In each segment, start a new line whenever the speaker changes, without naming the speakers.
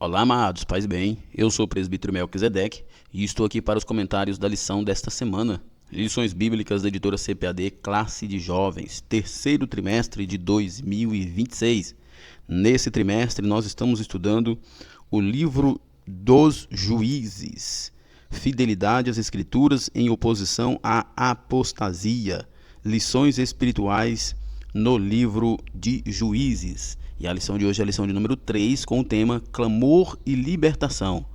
Olá, amados, paz e bem. Eu sou o presbítero Melquisedeque e estou aqui para os comentários da lição desta semana. Lições bíblicas da editora CPAD, classe de jovens, terceiro trimestre de 2026. Nesse trimestre, nós estamos estudando o livro dos Juízes, fidelidade às Escrituras em oposição à apostasia, lições espirituais no livro de Juízes. E a lição de hoje é a lição de número 3, com o tema Clamor e Libertação.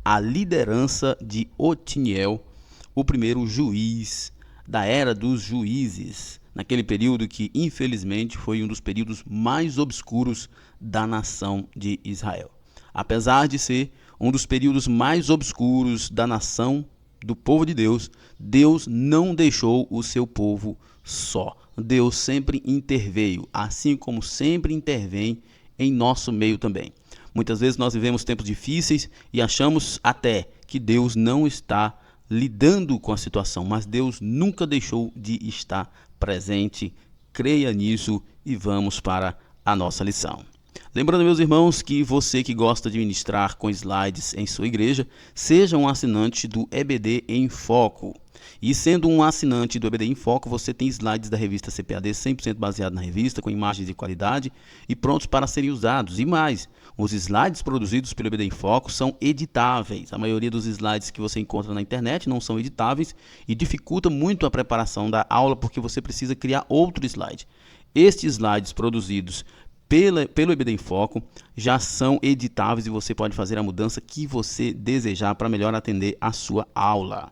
A liderança de Otiniel, o primeiro juiz da era dos juízes, naquele período que, infelizmente, foi um dos períodos mais obscuros da nação de Israel. Apesar de ser um dos períodos mais obscuros da nação do povo de Deus, Deus não deixou o seu povo só. Deus sempre interveio, assim como sempre intervém em nosso meio também. Muitas vezes nós vivemos tempos difíceis e achamos até que Deus não está lidando com a situação, mas Deus nunca deixou de estar presente. Creia nisso e vamos para a nossa lição. Lembrando, meus irmãos, que você que gosta de ministrar com slides em sua igreja, seja um assinante do EBD em Foco. E sendo um assinante do EBD em Foco, você tem slides da revista CPAD 100% baseado na revista, com imagens de qualidade e prontos para serem usados. E mais, os slides produzidos pelo EBD em Foco são editáveis. A maioria dos slides que você encontra na internet não são editáveis e dificulta muito a preparação da aula, porque você precisa criar outro slide. Estes slides produzidos pelo EBD em Foco já são editáveis e você pode fazer a mudança que você desejar para melhor atender a sua aula.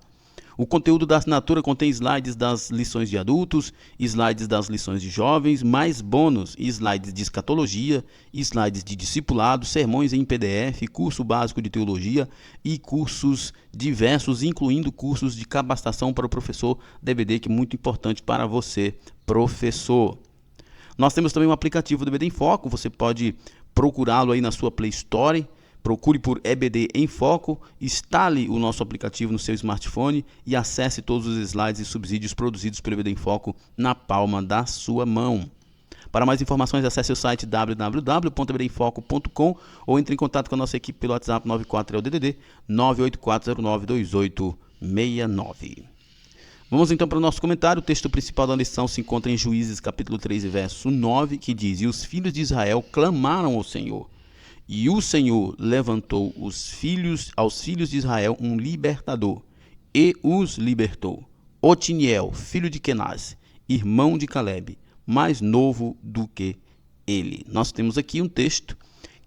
O conteúdo da assinatura contém slides das lições de adultos, slides das lições de jovens, mais bônus, slides de escatologia, slides de discipulado, sermões em PDF, curso básico de teologia e cursos diversos, incluindo cursos de capacitação para o professor da EBD, que é muito importante para você, professor. Nós temos também um aplicativo do EBD em Foco, você pode procurá-lo aí na sua Play Store, procure por EBD em Foco, instale o nosso aplicativo no seu smartphone e acesse todos os slides e subsídios produzidos pelo EBD em Foco na palma da sua mão. Para mais informações, acesse o site www.ebdemfoco.com ou entre em contato com a nossa equipe pelo WhatsApp 94 é o DDD 984092869. Vamos então para o nosso comentário. O texto principal da lição se encontra em Juízes capítulo 3, verso 9, que diz: E os filhos de Israel clamaram ao Senhor, e o Senhor levantou aos filhos de Israel um libertador, e os libertou. Otiniel, filho de Kenaz, irmão de Calebe, mais novo do que ele. Nós temos aqui um texto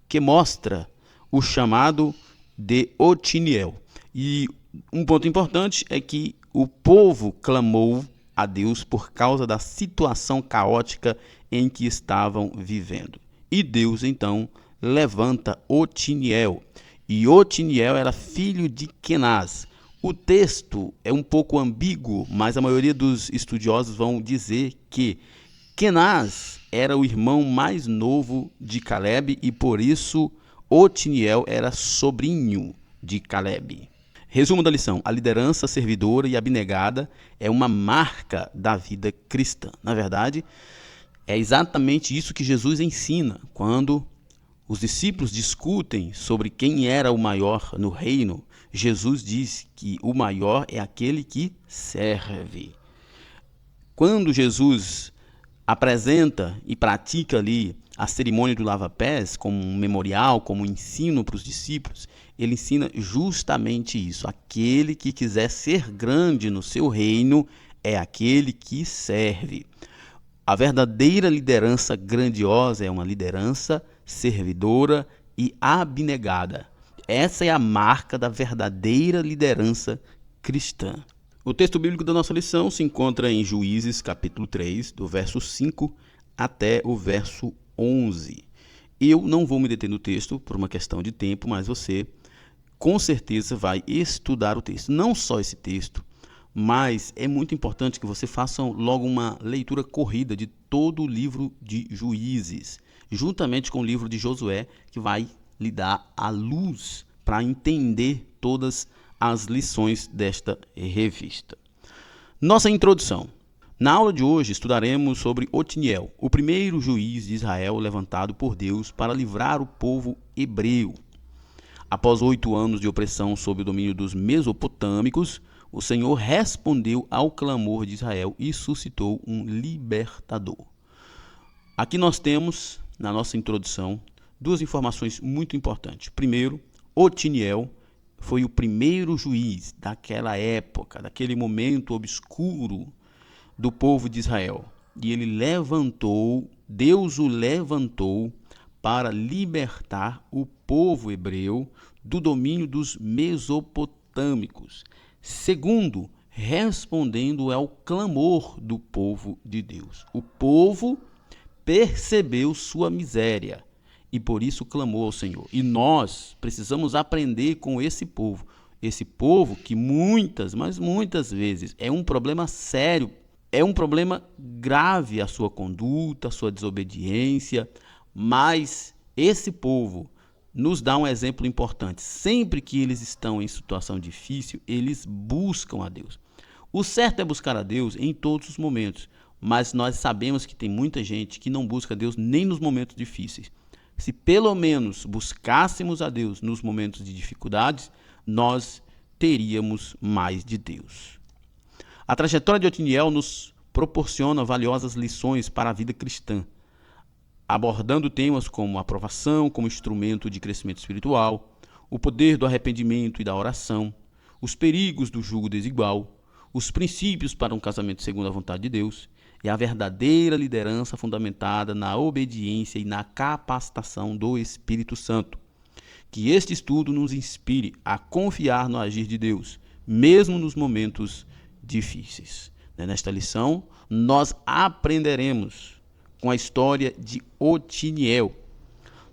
que mostra o chamado de Otiniel. E um ponto importante é que o povo clamou a Deus por causa da situação caótica em que estavam vivendo. E Deus, então, levanta Otiniel. E Otiniel era filho de Kenaz. O texto é um pouco ambíguo, mas a maioria dos estudiosos vão dizer que Kenaz era o irmão mais novo de Calebe e, por isso, Otiniel era sobrinho de Calebe. Resumo da lição: a liderança servidora e abnegada é uma marca da vida cristã. Na verdade, é exatamente isso que Jesus ensina quando os discípulos discutem sobre quem era o maior no reino. Jesus diz que o maior é aquele que serve. Quando Jesus apresenta e pratica ali a cerimônia do lava-pés como um memorial, como um ensino para os discípulos, ele ensina justamente isso. Aquele que quiser ser grande no seu reino é aquele que serve. A verdadeira liderança grandiosa é uma liderança servidora e abnegada. Essa é a marca da verdadeira liderança cristã. O texto bíblico da nossa lição se encontra em Juízes capítulo 3, do verso 5 até o verso 11. Eu não vou me deter no texto por uma questão de tempo, mas você com certeza vai estudar o texto. Não só esse texto, mas é muito importante que você faça logo uma leitura corrida de todo o livro de Juízes, juntamente com o livro de Josué, que vai lhe dar a luz para entender todas as lições desta revista. Nossa introdução. Na aula de hoje estudaremos sobre Otiniel, o primeiro juiz de Israel levantado por Deus para livrar o povo hebreu. Após 8 anos de opressão sob o domínio dos mesopotâmicos, o Senhor respondeu ao clamor de Israel e suscitou um libertador. Aqui nós temos, na nossa introdução, duas informações muito importantes. Primeiro, Otiniel foi o primeiro juiz daquela época, daquele momento obscuro do povo de Israel. E ele levantou, Deus o levantou para libertar o povo hebreu do domínio dos mesopotâmicos. Segundo, respondendo ao clamor do povo de Deus. O povo percebeu sua miséria e por isso clamou ao Senhor. E nós precisamos aprender com esse povo que muitas, mas muitas vezes é um problema sério, é um problema grave a sua conduta, a sua desobediência, mas esse povo nos dá um exemplo importante. Sempre que eles estão em situação difícil, eles buscam a Deus. O certo é buscar a Deus em todos os momentos, mas nós sabemos que tem muita gente que não busca a Deus nem nos momentos difíceis. Se pelo menos buscássemos a Deus nos momentos de dificuldades, nós teríamos mais de Deus. A trajetória de Otiniel nos proporciona valiosas lições para a vida cristã, abordando temas como a provação como instrumento de crescimento espiritual, o poder do arrependimento e da oração, os perigos do jugo desigual, os princípios para um casamento segundo a vontade de Deus e a verdadeira liderança fundamentada na obediência e na capacitação do Espírito Santo. Que este estudo nos inspire a confiar no agir de Deus, mesmo nos momentos difíceis. Nesta lição, nós aprenderemos com a história de Otiniel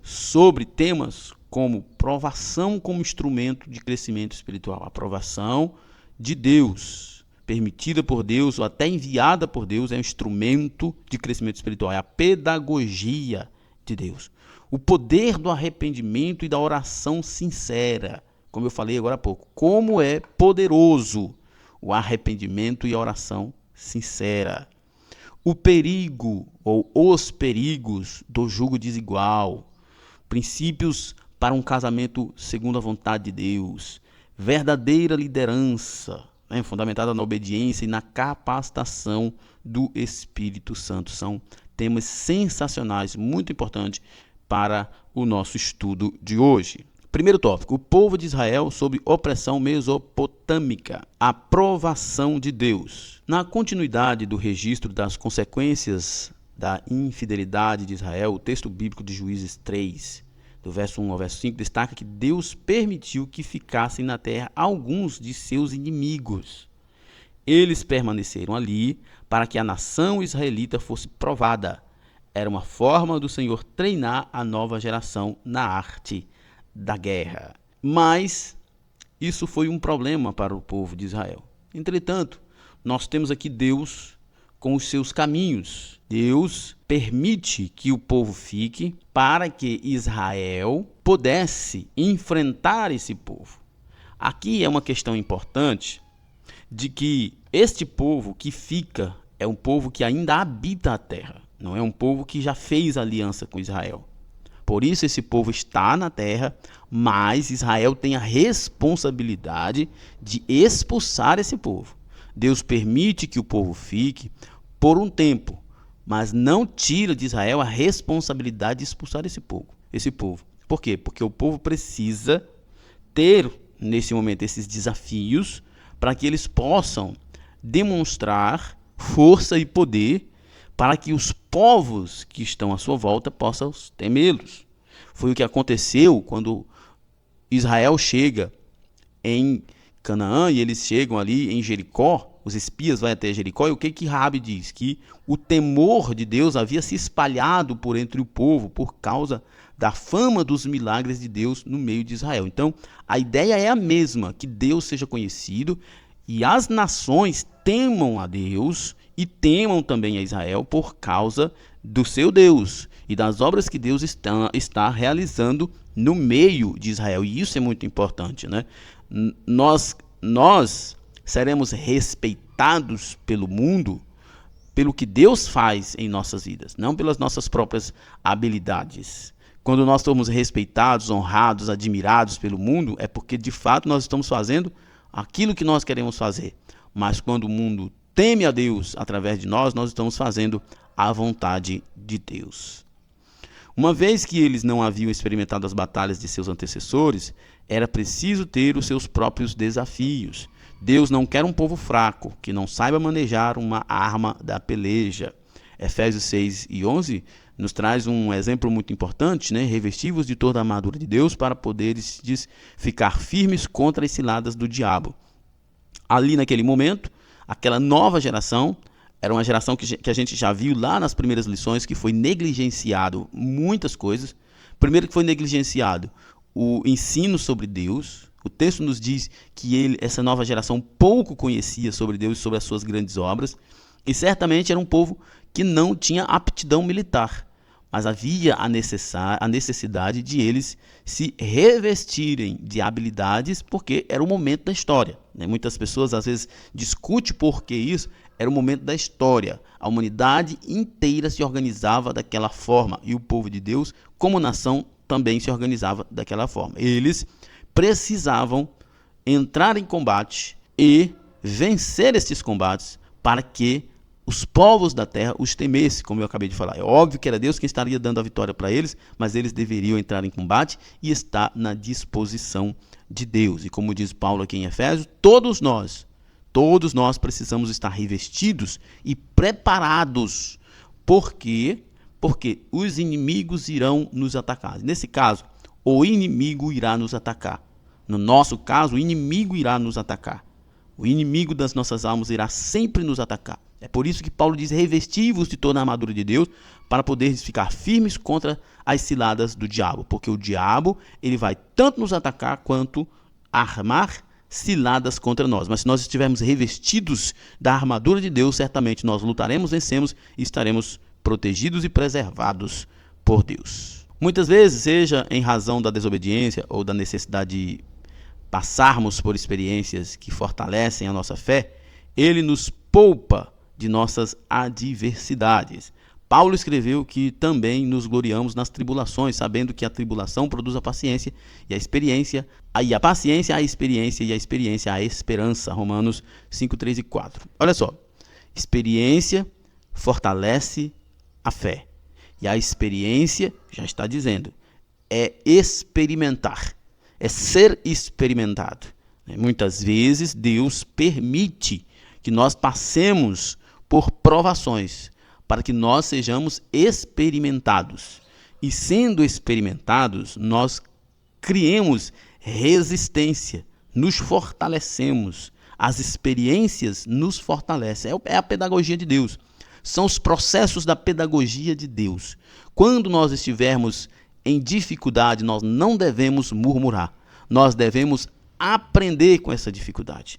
sobre temas como provação como instrumento de crescimento espiritual, a provação de Deus, permitida por Deus ou até enviada por Deus, é um instrumento de crescimento espiritual, é a pedagogia de Deus. O poder do arrependimento e da oração sincera, como eu falei agora há pouco, como é poderoso o arrependimento e a oração sincera. O perigo ou os perigos do jugo desigual, princípios para um casamento segundo a vontade de Deus, verdadeira liderança, fundamentada na obediência e na capacitação do Espírito Santo. São temas sensacionais, muito importantes para o nosso estudo de hoje. Primeiro tópico, o povo de Israel sob opressão mesopotâmica, a provação de Deus. Na continuidade do registro das consequências da infidelidade de Israel, o texto bíblico de Juízes 3, do verso 1 ao verso 5, destaca que Deus permitiu que ficassem na terra alguns de seus inimigos. Eles permaneceram ali para que a nação israelita fosse provada. Era uma forma do Senhor treinar a nova geração na arte da guerra. Mas isso foi um problema para o povo de Israel. Entretanto, nós temos aqui Deus com os seus caminhos. Deus permite que o povo fique para que Israel pudesse enfrentar esse povo. Aqui é uma questão importante de que este povo que fica é um povo que ainda habita a terra, não é um povo que já fez aliança com Israel. Por isso esse povo está na terra, mas Israel tem a responsabilidade de expulsar esse povo. Deus permite que o povo fique por um tempo, mas não tira de Israel a responsabilidade de expulsar esse povo. Por quê? Porque o povo precisa ter, nesse momento, esses desafios para que eles possam demonstrar força e poder para que os povos que estão à sua volta possam temê-los. Foi o que aconteceu quando Israel chega em Canaã e eles chegam ali em Jericó. Os espias vão até Jericó e o que Raabe diz? Que o temor de Deus havia se espalhado por entre o povo por causa da fama dos milagres de Deus no meio de Israel. Então, a ideia é a mesma, que Deus seja conhecido e as nações temam a Deus e temam também a Israel por causa do seu Deus e das obras que Deus está realizando no meio de Israel. E isso é muito importante, né? Nós seremos respeitados pelo mundo pelo que Deus faz em nossas vidas, não pelas nossas próprias habilidades. Quando nós somos respeitados, honrados, admirados pelo mundo, é porque de fato nós estamos fazendo aquilo que nós queremos fazer. Mas quando o mundo teme a Deus através de nós, nós estamos fazendo a vontade de Deus. Uma vez que eles não haviam experimentado as batalhas de seus antecessores, era preciso ter os seus próprios desafios. Deus não quer um povo fraco, que não saiba manejar uma arma da peleja. Efésios 6:11 nos traz um exemplo muito importante, né? Revesti-vos de toda a armadura de Deus para poderes ficar firmes contra as ciladas do diabo. Ali naquele momento, aquela nova geração, era uma geração que a gente já viu lá nas primeiras lições, que foi negligenciado muitas coisas. Primeiro que foi negligenciado o ensino sobre Deus. O texto nos diz que essa nova geração pouco conhecia sobre Deus e sobre as suas grandes obras. E certamente era um povo que não tinha aptidão militar. Mas havia a necessidade de eles se revestirem de habilidades, porque era o momento da história. Muitas pessoas às vezes discutem por que isso. Era o momento da história. A humanidade inteira se organizava daquela forma. E o povo de Deus, como nação, também se organizava daquela forma. Eles precisavam entrar em combate e vencer esses combates para que os povos da terra os temessem, como eu acabei de falar. É óbvio que era Deus quem estaria dando a vitória para eles, mas eles deveriam entrar em combate e estar na disposição de Deus. E como diz Paulo aqui em Efésios, todos nós precisamos estar revestidos e preparados. Por quê? Porque os inimigos irão nos atacar. Nesse caso, o inimigo irá nos atacar. No nosso caso, o inimigo irá nos atacar. O inimigo das nossas almas irá sempre nos atacar. É por isso que Paulo diz: revesti-vos de toda a armadura de Deus, para poderes ficar firmes contra as ciladas do diabo. Porque o diabo, ele vai tanto nos atacar quanto armar ciladas contra nós. Mas se nós estivermos revestidos da armadura de Deus, certamente nós lutaremos, vencemos e estaremos protegidos e preservados por Deus. Muitas vezes, seja em razão da desobediência ou da necessidade de passarmos por experiências que fortalecem a nossa fé, ele nos poupa de nossas adversidades. Paulo escreveu que também nos gloriamos nas tribulações, sabendo que a tribulação produz a paciência e a experiência, a paciência, a experiência e a experiência, a esperança. Romanos 5, 3 e 4. Olha só, experiência fortalece a fé. E a experiência, já está dizendo, é experimentar, é ser experimentado. Muitas vezes Deus permite que nós passemos por provações, para que nós sejamos experimentados. E sendo experimentados, nós criemos resistência, nos fortalecemos. As experiências nos fortalecem. É a pedagogia de Deus. São os processos da pedagogia de Deus. Quando nós estivermos em dificuldade, nós não devemos murmurar. Nós devemos aprender com essa dificuldade.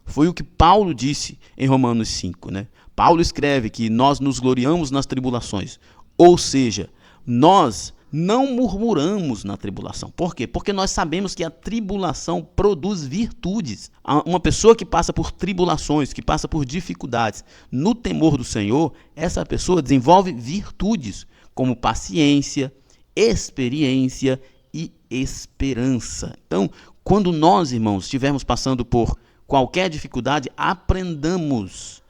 Foi o que Paulo disse em Romanos 5, né? Paulo escreve que nós nos gloriamos nas tribulações. Ou seja, nós não murmuramos na tribulação. Por quê? Porque nós sabemos que a tribulação produz virtudes. Uma pessoa que passa por tribulações, que passa por dificuldades, no temor do Senhor, essa pessoa desenvolve virtudes, como paciência, experiência e esperança. Então, quando nós, irmãos, estivermos passando por qualquer dificuldade, aprendamos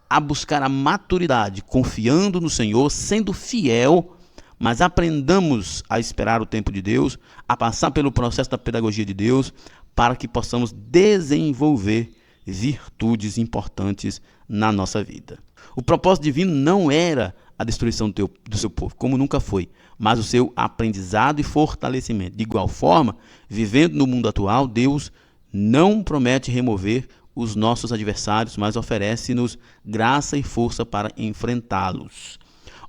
a buscar a maturidade, confiando no Senhor, sendo fiel, mas aprendamos a esperar o tempo de Deus, a passar pelo processo da pedagogia de Deus, para que possamos desenvolver virtudes importantes na nossa vida. O propósito divino não era a destruição do seu povo, como nunca foi, mas o seu aprendizado e fortalecimento. De igual forma, vivendo no mundo atual, Deus não promete remover os nossos adversários, mas oferece-nos graça e força para enfrentá-los.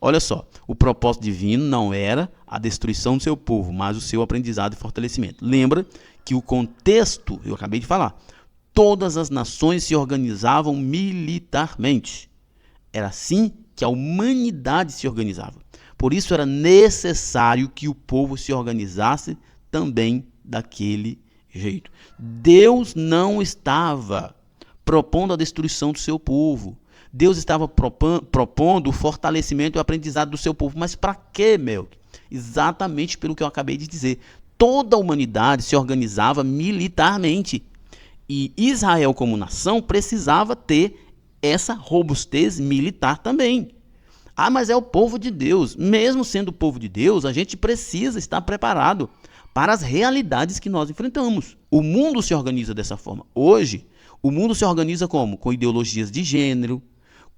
Olha só, o propósito divino não era a destruição do seu povo, mas o seu aprendizado e fortalecimento. Lembra que o contexto, eu acabei de falar, todas as nações se organizavam militarmente. Era assim que a humanidade se organizava. Por isso era necessário que o povo se organizasse também daquele jeito. Deus não estava propondo a destruição do seu povo. Deus estava propondo o fortalecimento e o aprendizado do seu povo. Mas para quê, Melk? Exatamente pelo que eu acabei de dizer. Toda a humanidade se organizava militarmente. E Israel, como nação, precisava ter essa robustez militar também. Ah, mas é o povo de Deus. Mesmo sendo o povo de Deus, a gente precisa estar preparado para as realidades que nós enfrentamos. O mundo se organiza dessa forma. Hoje, o mundo se organiza como? Com ideologias de gênero,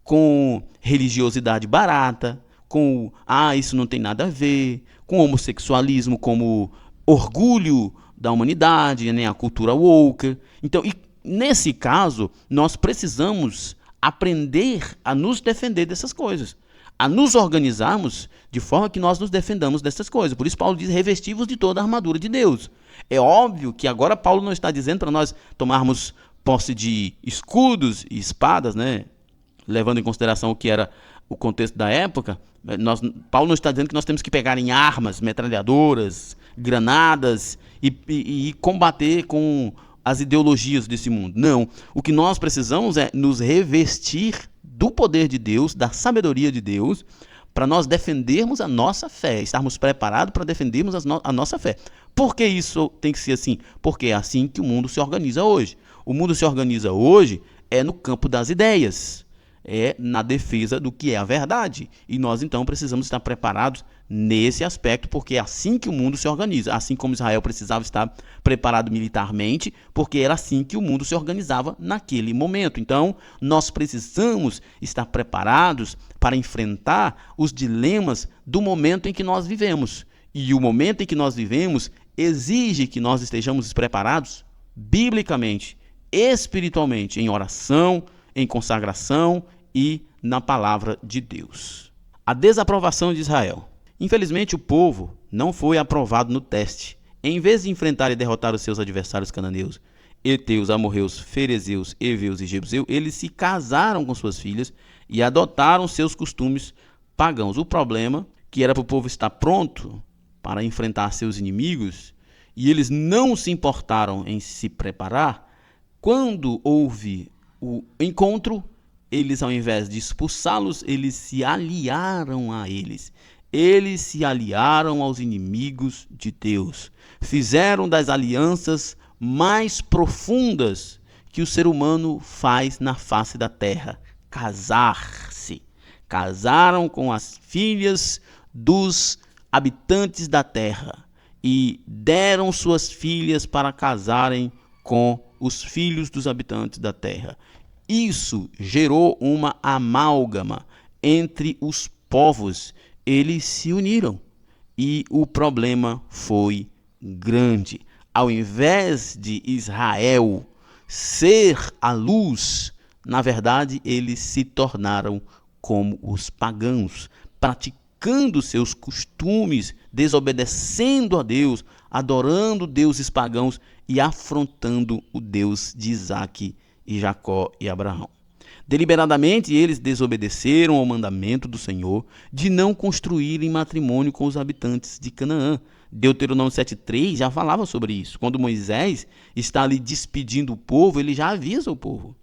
com religiosidade barata, com isso não tem nada a ver, com homossexualismo como orgulho da humanidade, né? A cultura woke. Então, nesse caso, nós precisamos aprender a nos defender dessas coisas, a nos organizarmos de forma que nós nos defendamos dessas coisas. Por isso Paulo diz, revestivos de toda a armadura de Deus. É óbvio que agora Paulo não está dizendo para nós tomarmos posse de escudos e espadas, né? Levando em consideração o que era o contexto da época. Paulo não está dizendo que nós temos que pegar em armas, metralhadoras, granadas e combater com as ideologias desse mundo. Não. O que nós precisamos é nos revestir do poder de Deus, da sabedoria de Deus, para nós defendermos a nossa fé, estarmos preparados para defendermos a nossa fé. Por que isso tem que ser assim? Porque é assim que o mundo se organiza hoje. O mundo se organiza hoje no campo das ideias, na defesa do que é a verdade. E nós, então, precisamos estar preparados nesse aspecto, porque é assim que o mundo se organiza. Assim como Israel precisava estar preparado militarmente, porque era assim que o mundo se organizava naquele momento. Então, nós precisamos estar preparados para enfrentar os dilemas do momento em que nós vivemos. E o momento em que nós vivemos exige que nós estejamos preparados biblicamente, espiritualmente, em oração, em consagração e na palavra de Deus. A desaprovação de Israel. Infelizmente, o povo não foi aprovado no teste. Em vez de enfrentar e derrotar os seus adversários cananeus, heteus, amorreus, ferezeus, heveus e jebuseus, eles se casaram com suas filhas e adotaram seus costumes pagãos. O problema, que era para o povo estar pronto para enfrentar seus inimigos, e eles não se importaram em se preparar, quando houve o encontro, eles, ao invés de expulsá-los, eles se aliaram a eles. Eles se aliaram aos inimigos de Deus. Fizeram das alianças mais profundas que o ser humano faz na face da terra. Casar-se. Casaram com as filhas dos habitantes da terra e deram suas filhas para casarem com os filhos dos habitantes da terra. Isso gerou uma amálgama entre os povos. Eles se uniram e o problema foi grande. Ao invés de Israel ser a luz, na verdade, eles se tornaram como os pagãos, praticando seus costumes, desobedecendo a Deus, adorando deuses pagãos e afrontando o Deus de Isaque e Jacó e Abraão. Deliberadamente eles desobedeceram ao mandamento do Senhor de não construírem matrimônio com os habitantes de Canaã. Deuteronômio 7,3 já falava sobre isso. Quando Moisés está ali despedindo o povo, ele já avisa o povo.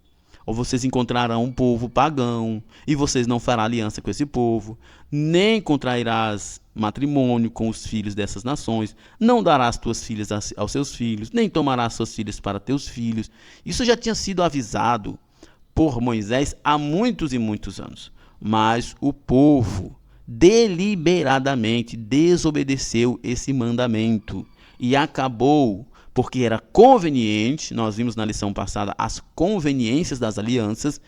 Ou vocês encontrarão um povo pagão, e vocês não farão aliança com esse povo, nem contrairás matrimônio com os filhos dessas nações, não darás tuas filhas aos seus filhos, nem tomarás suas filhas para teus filhos. Isso já tinha sido avisado por Moisés há muitos e muitos anos. Mas o povo deliberadamente desobedeceu esse mandamento e acabou, porque era conveniente, nós vimos na lição passada as conveniências das alianças,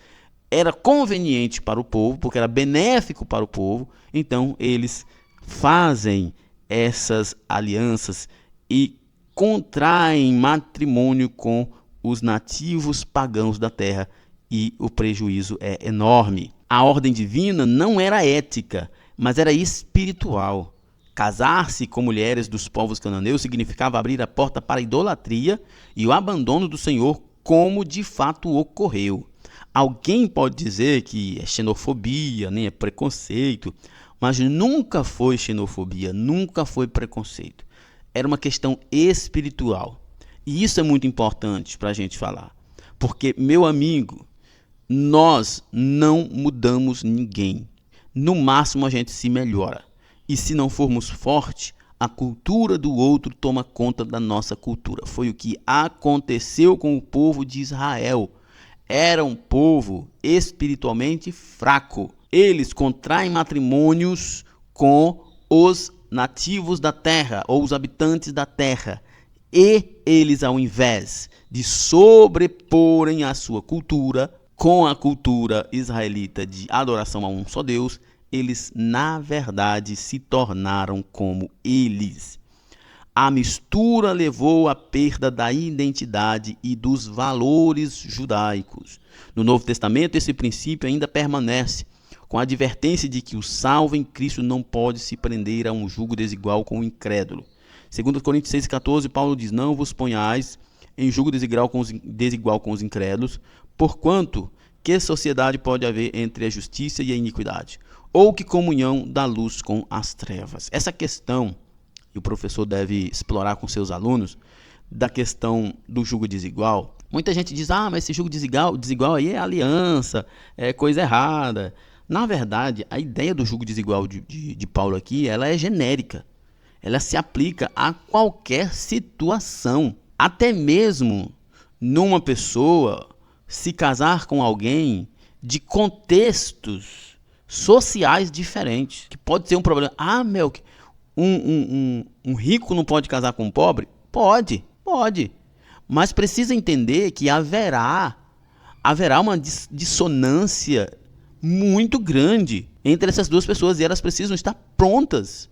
era conveniente para o povo, porque era benéfico para o povo, então eles fazem essas alianças e contraem matrimônio com os nativos pagãos da terra, e o prejuízo é enorme. A ordem divina não era ética, mas era espiritual. Casar-se com mulheres dos povos cananeus significava abrir a porta para a idolatria e o abandono do Senhor, como de fato ocorreu. Alguém pode dizer que é xenofobia, nem é preconceito, mas nunca foi xenofobia, nunca foi preconceito. Era uma questão espiritual. E isso é muito importante para a gente falar. Porque, meu amigo, nós não mudamos ninguém. No máximo, a gente se melhora. E se não formos fortes, a cultura do outro toma conta da nossa cultura. Foi o que aconteceu com o povo de Israel. Era um povo espiritualmente fraco. Eles contraem matrimônios com os nativos da terra, ou os habitantes da terra. E eles, ao invés de sobreporem a sua cultura com a cultura israelita de adoração a um só Deus, eles, na verdade, se tornaram como eles. A mistura levou à perda da identidade e dos valores judaicos. No Novo Testamento, esse princípio ainda permanece, com a advertência de que o salvo em Cristo não pode se prender a um jugo desigual com o incrédulo. 2 Coríntios 6,14, Paulo diz: não vos ponhais em jugo desigual com os incrédulos, porquanto que sociedade pode haver entre a justiça e a iniquidade? Ou que comunhão da luz com as trevas? Essa questão, e o professor deve explorar com seus alunos, da questão do jugo desigual. Muita gente diz: mas esse jugo desigual aí é aliança, é coisa errada. Na verdade, a ideia do jugo desigual de Paulo aqui, ela é genérica. Ela se aplica a qualquer situação. Até mesmo numa pessoa se casar com alguém de contextos sociais diferentes, que pode ser um problema. Um rico não pode casar com um pobre? Pode. Mas precisa entender que haverá uma dissonância muito grande entre essas duas pessoas, e elas precisam estar prontas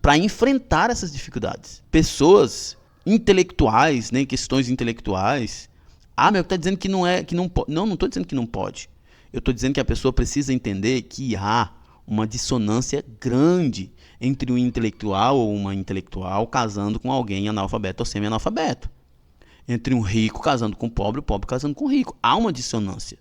para enfrentar essas dificuldades. Pessoas intelectuais, né, questões intelectuais. Está dizendo que não pode. Não estou dizendo que não pode. Eu estou dizendo que a pessoa precisa entender que há uma dissonância grande entre um intelectual ou uma intelectual casando com alguém analfabeto ou semi-analfabeto. Entre um rico casando com o pobre casando com o rico. Há uma dissonância.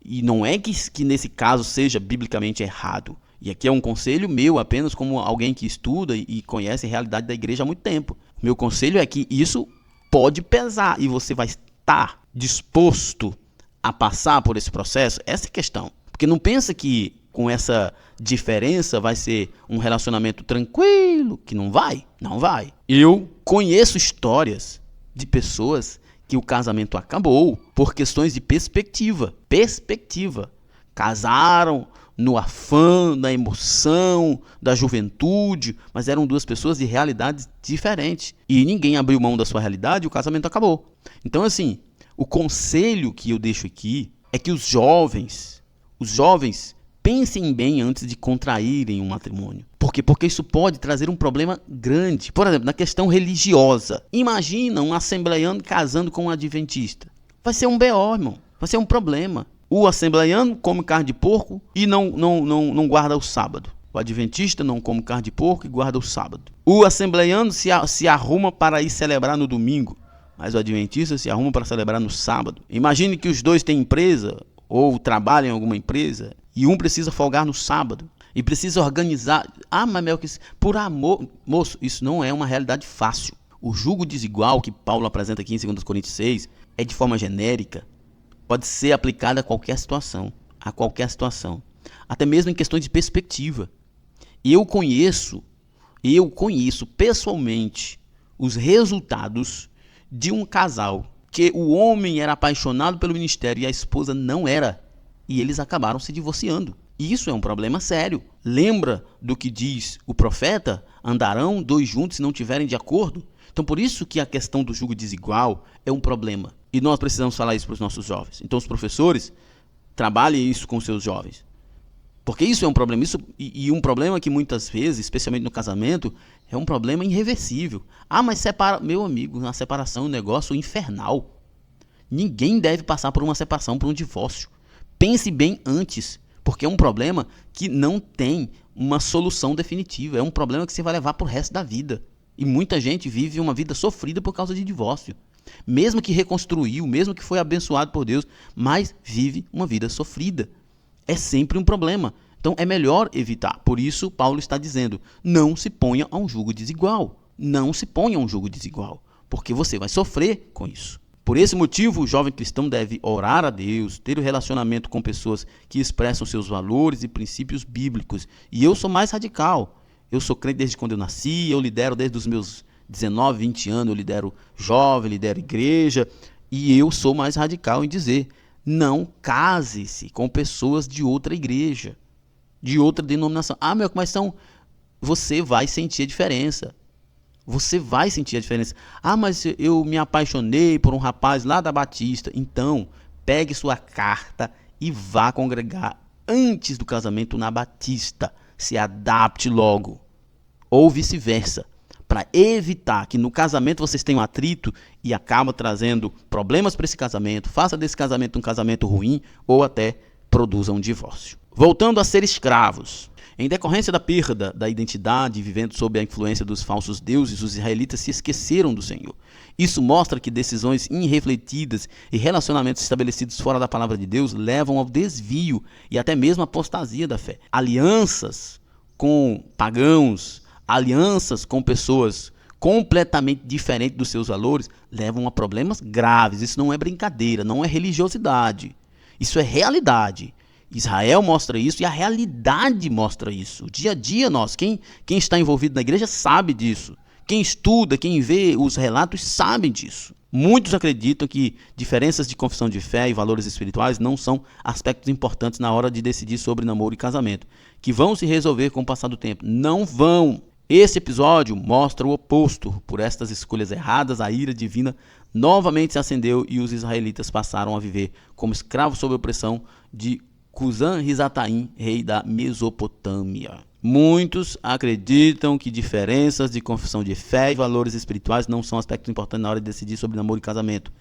E não é que nesse caso seja biblicamente errado. E aqui é um conselho meu, apenas como alguém que estuda e conhece a realidade da igreja há muito tempo. Meu conselho é que isso pode pesar e você vai estar disposto a passar por esse processo. Essa é a questão. Porque não pensa que com essa diferença vai ser um relacionamento tranquilo, que não vai. Não vai. Eu conheço histórias de pessoas que o casamento acabou por questões de perspectiva. Casaram no afã, da emoção, da juventude, mas eram duas pessoas de realidades diferentes. E ninguém abriu mão da sua realidade e o casamento acabou. Então, assim, o conselho que eu deixo aqui é que os jovens pensem bem antes de contraírem um matrimônio. Por quê? Porque isso pode trazer um problema grande. Por exemplo, na questão religiosa. Imagina um assembleiano casando com um adventista. Vai ser um BO, irmão. Vai ser um problema. O assembleiano come carne de porco e não guarda o sábado. O adventista não come carne de porco e guarda o sábado. O assembleiano se arruma para ir celebrar no domingo, mas o adventista se arruma para celebrar no sábado. Imagine que os dois têm empresa ou trabalham em alguma empresa e um precisa folgar no sábado e precisa organizar. Mas por amor, moço, isso não é uma realidade fácil. O jugo desigual que Paulo apresenta aqui em 2 Coríntios 6 é de forma genérica. Pode ser aplicado a qualquer situação, até mesmo em questões de perspectiva. Eu conheço pessoalmente os resultados de um casal que o homem era apaixonado pelo ministério e a esposa não era, e eles acabaram se divorciando. Isso é um problema sério. Lembra do que diz o profeta? Andarão dois juntos se não tiverem de acordo? Então, por isso que a questão do jugo desigual é um problema. E nós precisamos falar isso para os nossos jovens. Então, os professores, trabalhem isso com os seus jovens. Porque isso é um problema. E um problema que muitas vezes, especialmente no casamento, é um problema irreversível. Mas meu amigo, a separação é um negócio infernal. Ninguém deve passar por uma separação, por um divórcio. Pense bem antes, porque é um problema que não tem uma solução definitiva. É um problema que você vai levar para o resto da vida. E muita gente vive uma vida sofrida por causa de divórcio. Mesmo que reconstruiu, mesmo que foi abençoado por Deus, mas vive uma vida sofrida. É sempre um problema. Então é melhor evitar. Por isso, Paulo está dizendo, não se ponha a um jugo desigual. Não se ponha a um jugo desigual, porque você vai sofrer com isso. Por esse motivo, o jovem cristão deve orar a Deus, ter um relacionamento com pessoas que expressam seus valores e princípios bíblicos. E eu sou mais radical. eu sou crente desde quando eu nasci, eu lidero desde os meus 19, 20 anos, eu lidero jovem, lidero igreja, e eu sou mais radical em dizer, não case-se com pessoas de outra igreja, de outra denominação. Mas são... Você vai sentir a diferença. Você vai sentir a diferença. Mas eu me apaixonei por um rapaz lá da Batista. Então, pegue sua carta e vá congregar antes do casamento na Batista. Se adapte logo. Ou vice-versa. Para evitar que no casamento vocês tenham atrito e acaba trazendo problemas para esse casamento. Faça desse casamento um casamento ruim ou até produza um divórcio. Voltando a ser escravos. Em decorrência da perda da identidade, vivendo sob a influência dos falsos deuses, os israelitas se esqueceram do Senhor. Isso mostra que decisões irrefletidas e relacionamentos estabelecidos fora da palavra de Deus levam ao desvio e até mesmo à apostasia da fé. Alianças com pagãos, alianças com pessoas completamente diferentes dos seus valores, levam a problemas graves. Isso não é brincadeira, não é religiosidade. Isso é realidade. Israel mostra isso e a realidade mostra isso. O dia a dia quem está envolvido na igreja sabe disso. Quem estuda, quem vê os relatos sabe disso. Muitos acreditam que diferenças de confissão de fé e valores espirituais não são aspectos importantes na hora de decidir sobre namoro e casamento, que vão se resolver com o passar do tempo. Não vão. Este episódio mostra o oposto. Por estas escolhas erradas, a ira divina novamente se acendeu e os israelitas passaram a viver como escravos sob a opressão de Cusã-Risataim, rei da Mesopotâmia. Muitos acreditam que diferenças de confissão de fé e valores espirituais não são aspectos importantes na hora de decidir sobre namoro e casamento,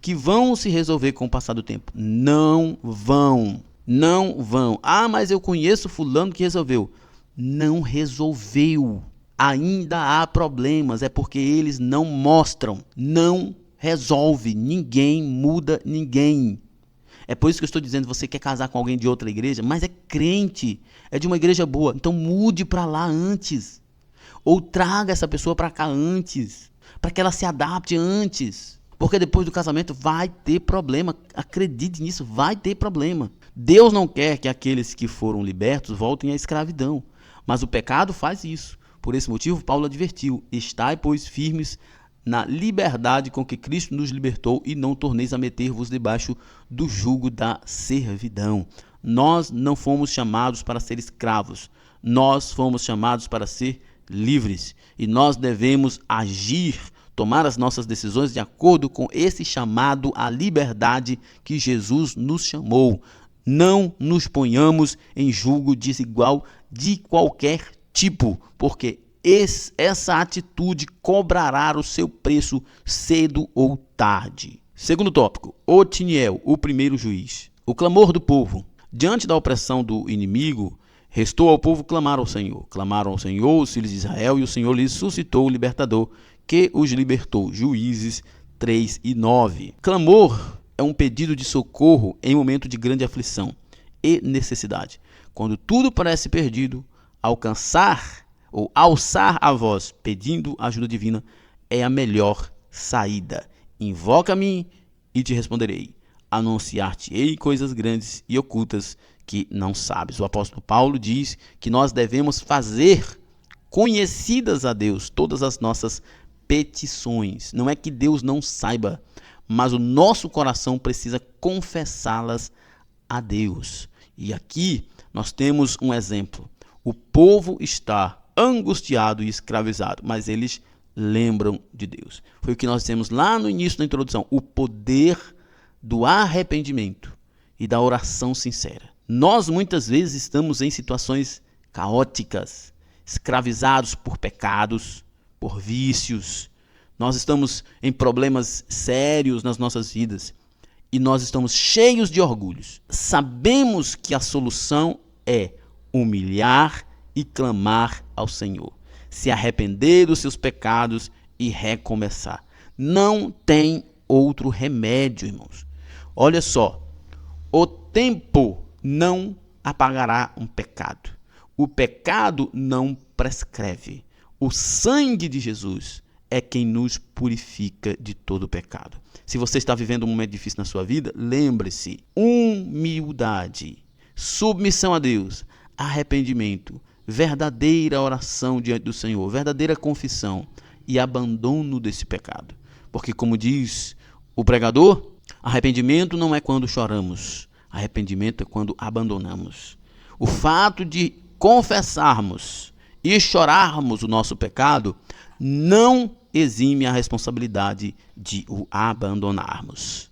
que vão se resolver com o passar do tempo. Não vão. Não vão. Mas eu conheço fulano que resolveu. Não resolveu. Ainda há problemas. É porque eles não mostram. Não resolve. Ninguém muda ninguém. É por isso que eu estou dizendo, você quer casar com alguém de outra igreja, mas é crente, é de uma igreja boa, então mude para lá antes. Ou traga essa pessoa para cá antes, para que ela se adapte antes. Porque depois do casamento vai ter problema, acredite nisso, vai ter problema. Deus não quer que aqueles que foram libertos voltem à escravidão, mas o pecado faz isso. Por esse motivo, Paulo advertiu, estai, pois, firmes na liberdade com que Cristo nos libertou e não torneis a meter-vos debaixo do jugo da servidão. Nós não fomos chamados para ser escravos, nós fomos chamados para ser livres e nós devemos agir, tomar as nossas decisões de acordo com esse chamado à liberdade que Jesus nos chamou. Não nos ponhamos em jugo desigual de qualquer tipo, porque essa atitude cobrará o seu preço cedo ou tarde. Segundo tópico, Otiniel, o primeiro juiz. O clamor do povo. Diante da opressão do inimigo, restou ao povo clamar ao Senhor. Clamaram ao Senhor os filhos de Israel e o Senhor lhes suscitou o libertador, que os libertou. Juízes 3 e 9. Clamor é um pedido de socorro em momento de grande aflição e necessidade. Quando tudo parece perdido, alçar a voz pedindo ajuda divina é a melhor saída. Invoca-me e te responderei. Anunciar-te-ei coisas grandes e ocultas que não sabes. O apóstolo Paulo diz que nós devemos fazer conhecidas a Deus todas as nossas petições. Não é que Deus não saiba, mas o nosso coração precisa confessá-las a Deus. E aqui nós temos um exemplo. O povo está angustiado e escravizado, mas eles lembram de Deus. Foi o que nós dissemos lá no início da introdução, o poder do arrependimento e da oração sincera. Nós muitas vezes estamos em situações caóticas, escravizados por pecados, por vícios. Nós estamos em problemas sérios nas nossas vidas e nós estamos cheios de orgulhos. Sabemos que a solução é humilhar e clamar ao Senhor, se arrepender dos seus pecados e recomeçar. Não tem outro remédio, irmãos. Olha só, o tempo não apagará um pecado. O pecado não prescreve. O sangue de Jesus é quem nos purifica de todo pecado. Se você está vivendo um momento difícil na sua vida, lembre-se, humildade, submissão a Deus, arrependimento, verdadeira oração diante do Senhor, verdadeira confissão e abandono desse pecado. Porque, como diz o pregador, arrependimento não é quando choramos, arrependimento é quando abandonamos. O fato de confessarmos e chorarmos o nosso pecado não exime a responsabilidade de o abandonarmos.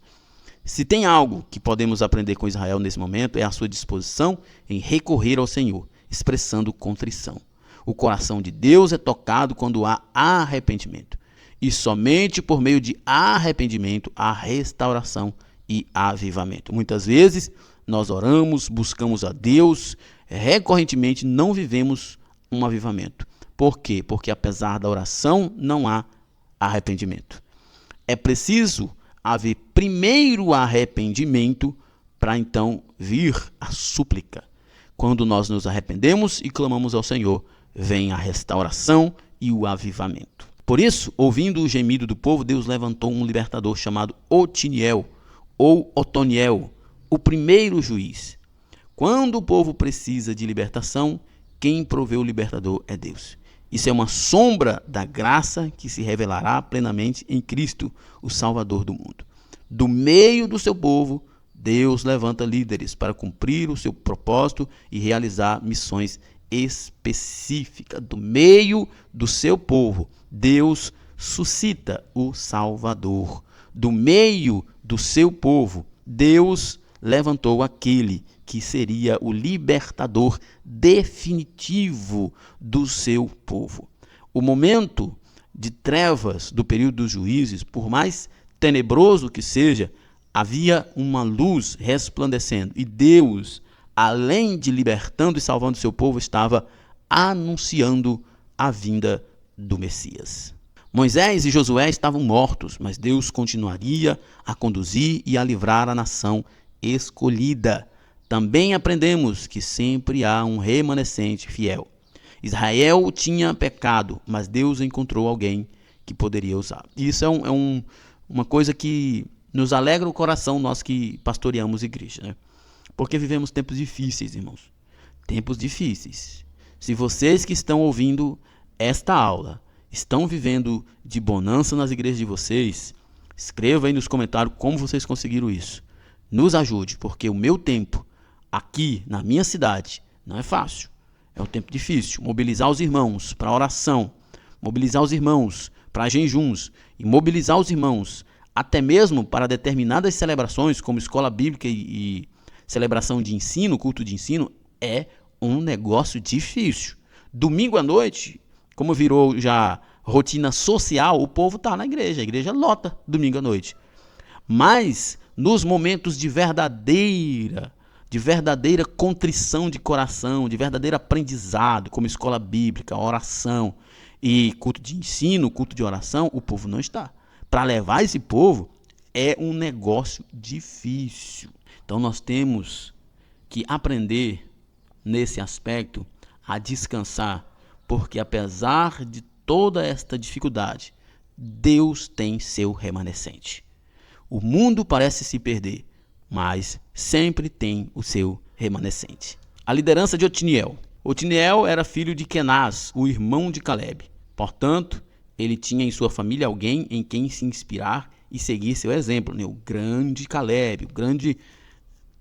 Se tem algo que podemos aprender com Israel nesse momento, é a sua disposição em recorrer ao Senhor, expressando contrição. O coração de Deus é tocado quando há arrependimento. E somente por meio de arrependimento há restauração e avivamento. Muitas vezes nós oramos, buscamos a Deus, recorrentemente não vivemos um avivamento. Por quê? Porque apesar da oração não há arrependimento. É preciso haver primeiro arrependimento para então vir a súplica. Quando nós nos arrependemos e clamamos ao Senhor, vem a restauração e o avivamento. Por isso, ouvindo o gemido do povo, Deus levantou um libertador chamado Otiniel, ou Otoniel, o primeiro juiz. Quando o povo precisa de libertação, quem provê o libertador é Deus. Isso é uma sombra da graça que se revelará plenamente em Cristo, o Salvador do mundo. Do meio do seu povo, Deus levanta líderes para cumprir o seu propósito e realizar missões específicas. Do meio do seu povo, Deus suscita o Salvador. Do meio do seu povo, Deus levantou aquele que seria o libertador definitivo do seu povo. O momento de trevas do período dos juízes, por mais tenebroso que seja, havia uma luz resplandecendo. E Deus, além de libertando e salvando seu povo, estava anunciando a vinda do Messias. Moisés e Josué estavam mortos, mas Deus continuaria a conduzir e a livrar a nação escolhida. Também aprendemos que sempre há um remanescente fiel. Israel tinha pecado, mas Deus encontrou alguém que poderia usar. Isso é uma coisa que nos alegra o coração, nós que pastoreamos igreja, né? Porque vivemos tempos difíceis, irmãos. Tempos difíceis. Se vocês que estão ouvindo esta aula estão vivendo de bonança nas igrejas de vocês, escreva aí nos comentários como vocês conseguiram isso. Nos ajude, porque o meu tempo aqui na minha cidade não é fácil. É um tempo difícil. Mobilizar os irmãos para oração, mobilizar os irmãos para jejuns e mobilizar os irmãos até mesmo para determinadas celebrações, como escola bíblica e celebração de ensino, culto de ensino, é um negócio difícil. Domingo à noite, como virou já rotina social, o povo está na igreja, a igreja lota domingo à noite. Mas nos momentos de verdadeira contrição de coração, de verdadeiro aprendizado, como escola bíblica, oração e culto de ensino, culto de oração, o povo não está. Para levar esse povo é um negócio difícil. Então nós temos que aprender nesse aspecto a descansar, porque apesar de toda esta dificuldade, Deus tem seu remanescente. O mundo parece se perder, mas sempre tem o seu remanescente. A liderança de Otiniel. Otiniel era filho de Kenaz, o irmão de Caleb. Portanto, ele tinha em sua família alguém em quem se inspirar e seguir seu exemplo, né? O grande Caleb, o grande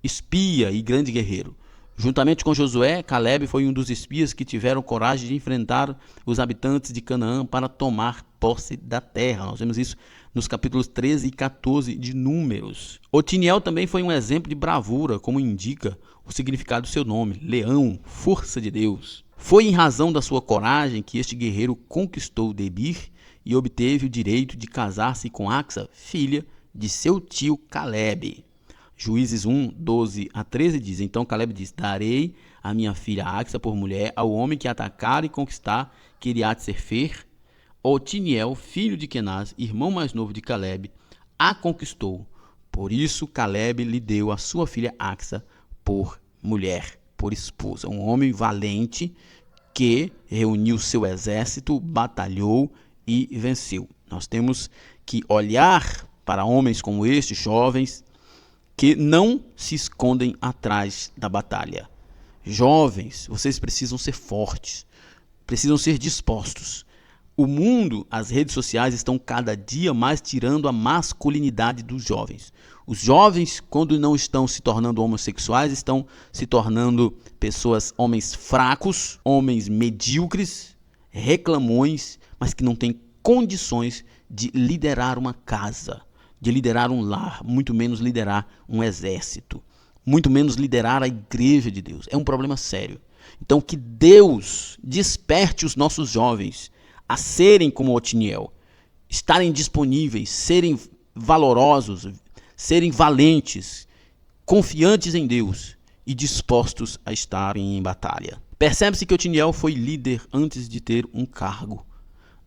espia e grande guerreiro. Juntamente com Josué, Caleb foi um dos espias que tiveram coragem de enfrentar os habitantes de Canaã para tomar posse da terra. Nós vemos isso nos capítulos 13 e 14 de Números. Otiniel também foi um exemplo de bravura, como indica o significado do seu nome, leão, força de Deus. Foi em razão da sua coragem que este guerreiro conquistou Debir e obteve o direito de casar-se com Axa, filha de seu tio Caleb. Juízes 1, 12 a 13 diz: Então Caleb diz: Darei a minha filha Axa por mulher ao homem que atacar e conquistar Quiriat-Sefer. Otiniel, filho de Kenaz, irmão mais novo de Caleb, a conquistou. Por isso Caleb lhe deu a sua filha Axa por mulher, por esposa. Um homem valente que reuniu seu exército, batalhou e venceu. Nós temos que olhar para homens como estes, jovens, que não se escondem atrás da batalha. Jovens, vocês precisam ser fortes, precisam ser dispostos. O mundo, as redes sociais estão cada dia mais tirando a masculinidade dos jovens. Os jovens, quando não estão se tornando homossexuais, estão se tornando pessoas, homens fracos, homens medíocres, reclamões, mas que não têm condições de liderar uma casa, de liderar um lar, muito menos liderar um exército, muito menos liderar a igreja de Deus. É um problema sério. Então, que Deus desperte os nossos jovens a serem como Otiniel, estarem disponíveis, serem valorosos, serem valentes, confiantes em Deus e dispostos a estarem em batalha. Percebe-se que Otiniel foi líder antes de ter um cargo.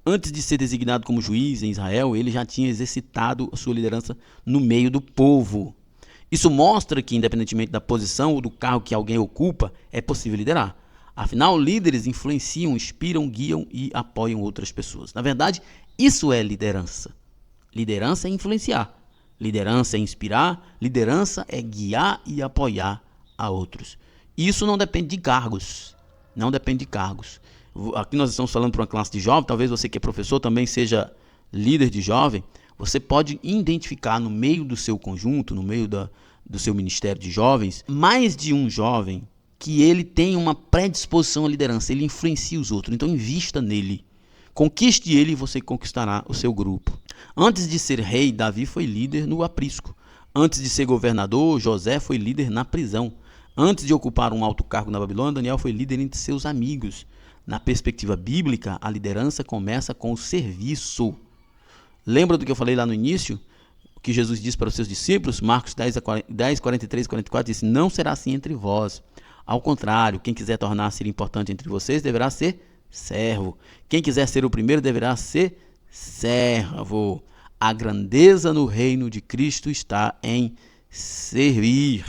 Antes de ser designado como juiz em Israel, ele já tinha exercitado a sua liderança no meio do povo. Isso mostra que, independentemente da posição ou do cargo que alguém ocupa, é possível liderar. Afinal, líderes influenciam, inspiram, guiam e apoiam outras pessoas. Na verdade, isso é liderança. Liderança é influenciar. Liderança é inspirar. Liderança é guiar e apoiar a outros. Isso não depende de cargos. Não depende de cargos. Aqui nós estamos falando para uma classe de jovem. Talvez você que é professor também seja líder de jovem. Você pode identificar no meio do seu conjunto, no meio do seu ministério de jovens, mais de um jovem que ele tem uma predisposição à liderança, ele influencia os outros, então invista nele. Conquiste ele e você conquistará o seu grupo. Antes de ser rei, Davi foi líder no aprisco. Antes de ser governador, José foi líder na prisão. Antes de ocupar um alto cargo na Babilônia, Daniel foi líder entre seus amigos. Na perspectiva bíblica, a liderança começa com o serviço. Lembra do que eu falei lá no início? O que Jesus disse para os seus discípulos? Marcos 10, 43 e 44 disse: não será assim entre vós. Ao contrário, quem quiser tornar-se importante entre vocês deverá ser servo. Quem quiser ser o primeiro deverá ser servo. A grandeza no reino de Cristo está em servir.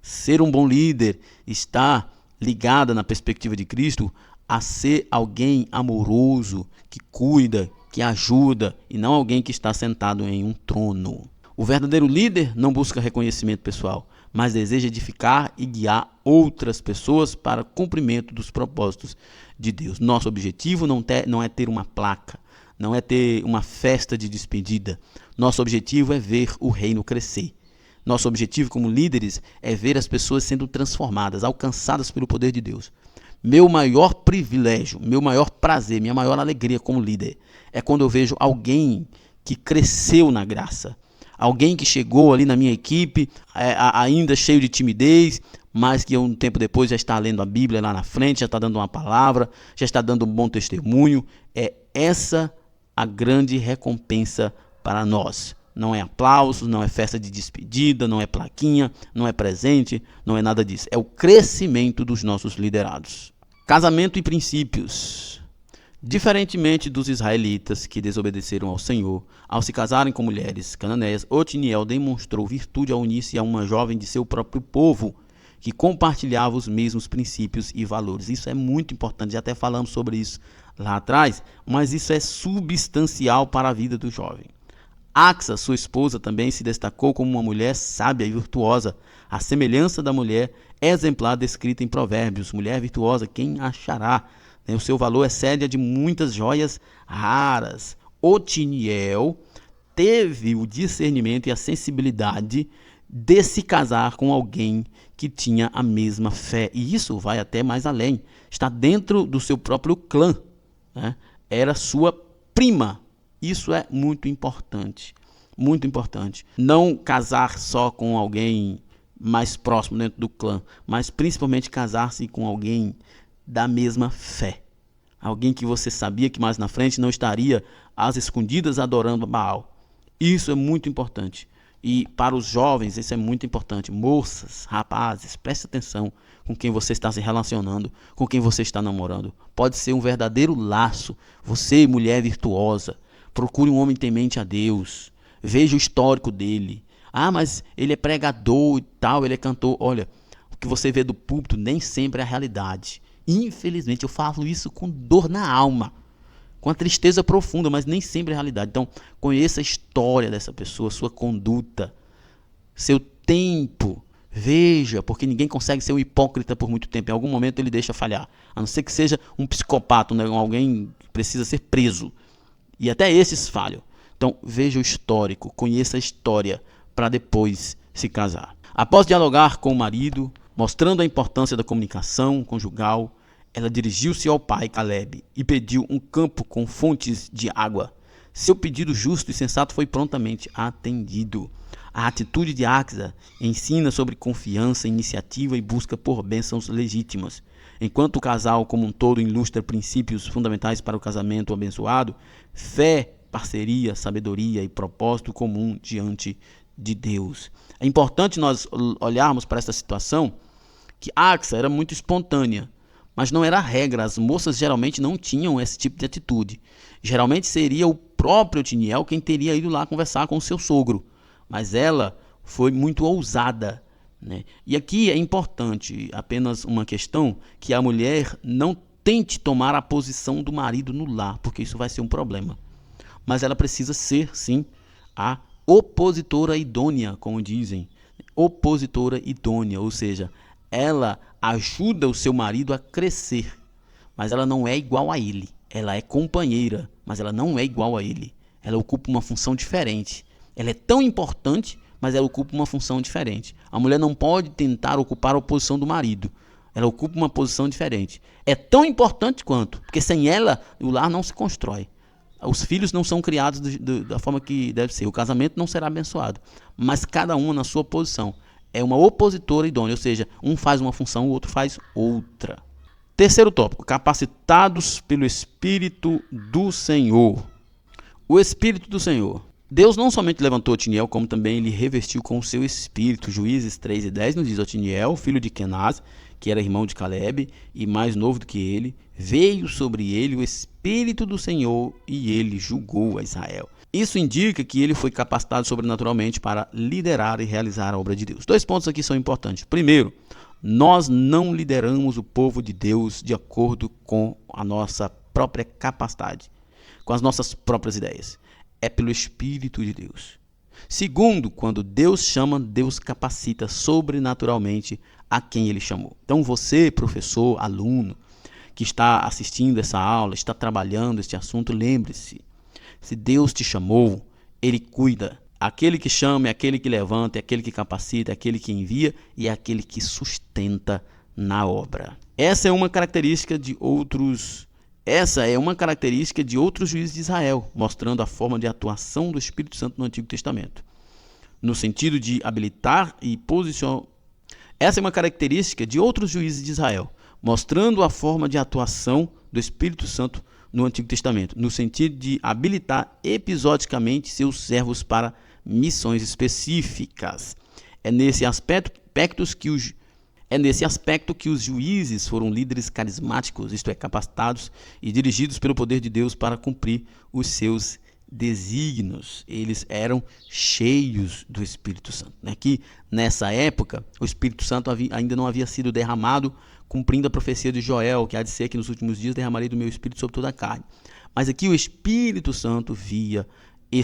Ser um bom líder está ligada, na perspectiva de Cristo, a ser alguém amoroso, que cuida, que ajuda, e não alguém que está sentado em um trono. O verdadeiro líder não busca reconhecimento pessoal, mas deseja edificar e guiar outras pessoas para o cumprimento dos propósitos de Deus. Nosso objetivo não é ter uma placa, não é ter uma festa de despedida. Nosso objetivo é ver o reino crescer. Nosso objetivo como líderes é ver as pessoas sendo transformadas, alcançadas pelo poder de Deus. Meu maior privilégio, meu maior prazer, minha maior alegria como líder é quando eu vejo alguém que cresceu na graça. Alguém que chegou ali na minha equipe, ainda cheio de timidez, mas que um tempo depois já está lendo a Bíblia lá na frente, já está dando uma palavra, já está dando um bom testemunho. É essa a grande recompensa para nós. Não é aplausos, não é festa de despedida, não é plaquinha, não é presente, não é nada disso. É o crescimento dos nossos liderados. Casamento e princípios. Diferentemente dos israelitas que desobedeceram ao Senhor, ao se casarem com mulheres cananeias, Otiniel demonstrou virtude ao unir-se a uma jovem de seu próprio povo, que compartilhava os mesmos princípios e valores. Isso é muito importante, já até falamos sobre isso lá atrás, mas isso é substancial para a vida do jovem. Axa, sua esposa, também se destacou como uma mulher sábia e virtuosa, à semelhança da mulher exemplar descrita em Provérbios. Mulher virtuosa, quem achará? O seu valor excede a de muitas joias raras. Otiniel teve o discernimento e a sensibilidade de se casar com alguém que tinha a mesma fé. E isso vai até mais além. Está dentro do seu próprio clã, né? Era sua prima. Isso é muito importante. Muito importante. Não casar só com alguém mais próximo dentro do clã, mas principalmente casar-se com alguém da mesma fé. Alguém que você sabia que mais na frente não estaria às escondidas adorando a Baal. Isso é muito importante. E para os jovens isso é muito importante. Moças, rapazes, preste atenção com quem você está se relacionando, com quem você está namorando. Pode ser um verdadeiro laço. Você, mulher virtuosa, procure um homem temente a Deus. Veja o histórico dele. Ah, mas ele é pregador e tal, ele é cantor. Olha, o que você vê do púlpito nem sempre é a realidade. Infelizmente, eu falo isso com dor na alma, com a tristeza profunda, mas nem sempre é a realidade. Então, conheça a história dessa pessoa, sua conduta, seu tempo. Veja, porque ninguém consegue ser um hipócrita por muito tempo. Em algum momento ele deixa falhar. A não ser que seja um psicopata, né? Alguém que precisa ser preso. E até esses falham. Então, veja o histórico, conheça a história para depois se casar. Após dialogar com o marido, mostrando a importância da comunicação conjugal, ela dirigiu-se ao pai Caleb e pediu um campo com fontes de água. Seu pedido justo e sensato foi prontamente atendido. A atitude de Axa ensina sobre confiança, iniciativa e busca por bênçãos legítimas. Enquanto o casal como um todo ilustra princípios fundamentais para o casamento abençoado, fé, parceria, sabedoria e propósito comum diante de Deus. É importante nós olharmos para essa situação que Axa era muito espontânea, mas não era a regra. As moças geralmente não tinham esse tipo de atitude. Geralmente seria o próprio Otiniel quem teria ido lá conversar com o seu sogro, mas ela foi muito ousada, né? E aqui é importante apenas uma questão, que a mulher não tente tomar a posição do marido no lar, porque isso vai ser um problema. Mas ela precisa ser, sim, a opositora idônea, como dizem. Opositora idônea, ou seja, ela ajuda o seu marido a crescer, mas ela não é igual a ele. Ela é companheira, mas ela não é igual a ele. Ela ocupa uma função diferente. Ela é tão importante, mas ela ocupa uma função diferente. A mulher não pode tentar ocupar a posição do marido. Ela ocupa uma posição diferente. É tão importante quanto, porque sem ela o lar não se constrói. Os filhos não são criados da forma que deve ser. O casamento não será abençoado. Mas cada um na sua posição. É uma opositora idônea, ou seja, um faz uma função, o outro faz outra. Terceiro tópico, capacitados pelo Espírito do Senhor. O Espírito do Senhor. Deus não somente levantou Otiniel, como também ele revestiu com o seu Espírito. Juízes 3:10 nos diz: Otiniel, filho de Kenaz, que era irmão de Caleb e mais novo do que ele, veio sobre ele o Espírito do Senhor e ele julgou a Israel. Isso indica que ele foi capacitado sobrenaturalmente para liderar e realizar a obra de Deus. 2 pontos aqui são importantes. Primeiro, nós não lideramos o povo de Deus de acordo com a nossa própria capacidade, com as nossas próprias ideias. É pelo Espírito de Deus. Segundo, quando Deus chama, Deus capacita sobrenaturalmente a quem ele chamou. Então você, professor, aluno, que está assistindo essa aula, está trabalhando este assunto, lembre-se, se Deus te chamou, ele cuida. Aquele que chama é aquele que levanta, é aquele que capacita, é aquele que envia e é aquele que sustenta na obra. Essa é uma característica de outros juízes de Israel, mostrando a forma de atuação do Espírito Santo no Antigo Testamento, no sentido de habilitar e posicionar. Essa é uma característica de outros juízes de Israel, mostrando a forma de atuação do Espírito Santo no Antigo Testamento, no sentido de habilitar episodicamente seus servos para missões específicas. É nesse aspecto que os juízes foram líderes carismáticos, isto é, capacitados e dirigidos pelo poder de Deus para cumprir os seus desígnios. Eles eram cheios do Espírito Santo. Que nessa época o Espírito Santo ainda não havia sido derramado, cumprindo a profecia de Joel, que há de ser que nos últimos dias derramarei do meu Espírito sobre toda a carne. Mas aqui o Espírito Santo